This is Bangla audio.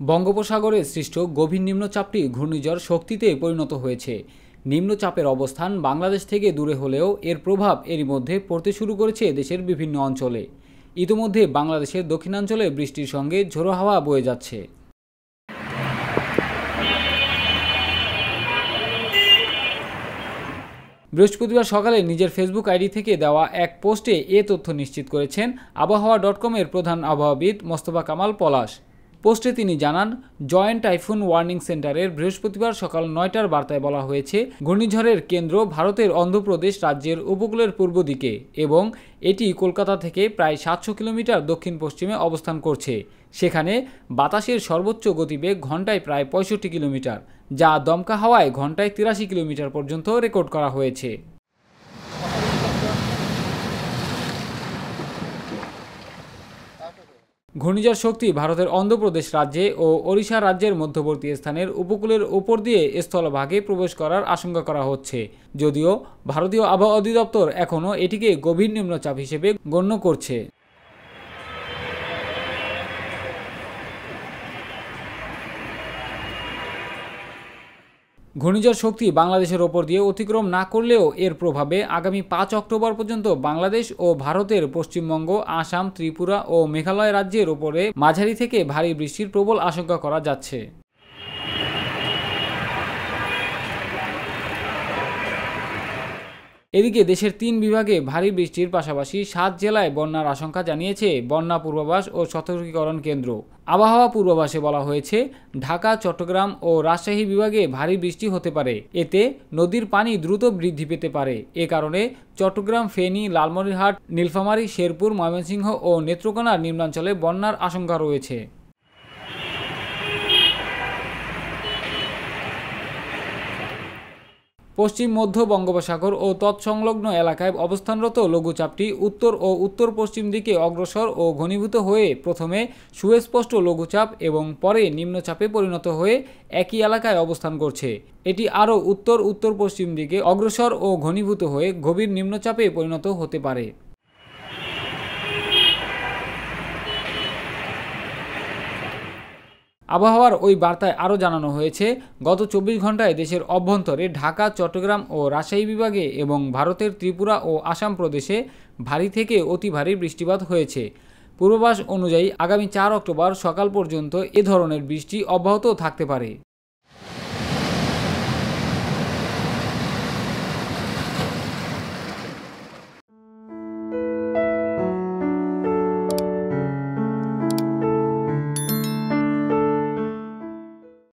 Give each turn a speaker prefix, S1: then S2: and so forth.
S1: বঙ্গোপসাগরে সৃষ্ট গভীর নিম্নচাপটি ঘূর্ণিঝড় শক্তিতে পরিণত হয়েছে। নিম্নচাপের অবস্থান বাংলাদেশ থেকে দূরে হলেও এর প্রভাব এরই মধ্যে পড়তে শুরু করেছে দেশের বিভিন্ন অঞ্চলে। ইতিমধ্যে বাংলাদেশের দক্ষিণাঞ্চলে বৃষ্টির সঙ্গে ঝোড়ো হাওয়া বয়ে যাচ্ছে। বৃহস্পতিবার সকালে নিজের ফেসবুক আইডি থেকে দেওয়া এক পোস্টে এ তথ্য নিশ্চিত করেছেন আবহাওয়া.com-এর প্রধান আবহাওয়াবিদ মোস্তফা কামাল পলাশ। পোস্টে তিনি জানান, জয়েন্ট টাইফুন ওয়ার্নিং সেন্টারের বৃহস্পতিবার সকাল ৯টার বার্তায় বলা হয়েছে, ঘূর্ণিঝড়ের কেন্দ্র ভারতের অন্ধ্রপ্রদেশ রাজ্যের উপকূলের পূর্ব দিকে এবং এটি কলকাতা থেকে প্রায় ৭০০ কিলোমিটার দক্ষিণ পশ্চিমে অবস্থান করছে। সেখানে বাতাসের সর্বোচ্চ গতিবেগ ঘন্টায় প্রায় ৬৫ কিলোমিটার, যা দমকা হাওয়ায় ঘন্টায় ৮৩ কিলোমিটার পর্যন্ত রেকর্ড করা হয়েছে। ঘূর্ণিঝড় শক্তি ভারতের অন্ধ্রপ্রদেশ রাজ্যে ও ওড়িশা রাজ্যের মধ্যবর্তী স্থানের উপকূলের উপর দিয়ে স্থলভাগে প্রবেশ করার আশঙ্কা করা হচ্ছে, যদিও ভারতীয় আবহাওয়া অধিদপ্তর এখনও এটিকে গভীর নিম্নচাপ হিসেবে গণ্য করছে। ঘূর্ণিঝড় শক্তি বাংলাদেশের ওপর দিয়ে অতিক্রম না করলেও এর প্রভাবে আগামী ৫ অক্টোবর পর্যন্ত বাংলাদেশ ও ভারতের পশ্চিমবঙ্গ, আসাম, ত্রিপুরা ও মেঘালয় রাজ্যের ওপরে মাঝারি থেকে ভারী বৃষ্টির প্রবল আশঙ্কা করা যাচ্ছে। এদিকে দেশের ৩ বিভাগে ভারী বৃষ্টির পাশাপাশি ৭ জেলায় বন্যার আশঙ্কা জানিয়েছে বন্যা পূর্বাভাস ও সতর্কীকরণ কেন্দ্র। আবহাওয়া পূর্বাভাসে বলা হয়েছে, ঢাকা, চট্টগ্রাম ও রাজশাহী বিভাগে ভারী বৃষ্টি হতে পারে। এতে নদীর পানি দ্রুত বৃদ্ধি পেতে পারে। এ কারণে চট্টগ্রাম, ফেনী, লালমনিরহাট, নীলফামারী, শেরপুর, ময়মনসিংহ ও নেত্রকোনার নিম্নাঞ্চলে বন্যার আশঙ্কা রয়েছে। পশ্চিম মধ্য বঙ্গোপসাগর ও তৎসংলগ্ন এলাকায় অবস্থানরত লঘুচাপটি উত্তর ও উত্তর পশ্চিম দিকে অগ্রসর ও ঘনীভূত হয়ে প্রথমে সুস্পষ্ট লঘুচাপ এবং পরে নিম্নচাপে পরিণত হয়ে একই এলাকায় অবস্থান করছে। এটি আরও উত্তর উত্তর পশ্চিম দিকে অগ্রসর ও ঘনীভূত হয়ে গভীর নিম্নচাপে পরিণত হতে পারে। আবহাওয়ার ওই বার্তায় আরও জানানো হয়েছে, গত ২৪ ঘন্টায় দেশের অভ্যন্তরে ঢাকা, চট্টগ্রাম ও রাজশাহী বিভাগে এবং ভারতের ত্রিপুরা ও আসাম প্রদেশে ভারী থেকে অতি ভারী বৃষ্টিপাত হয়েছে। পূর্বাভাস অনুযায়ী আগামী ৪ অক্টোবর সকাল পর্যন্ত এ ধরনের বৃষ্টি অব্যাহত থাকতে পারে।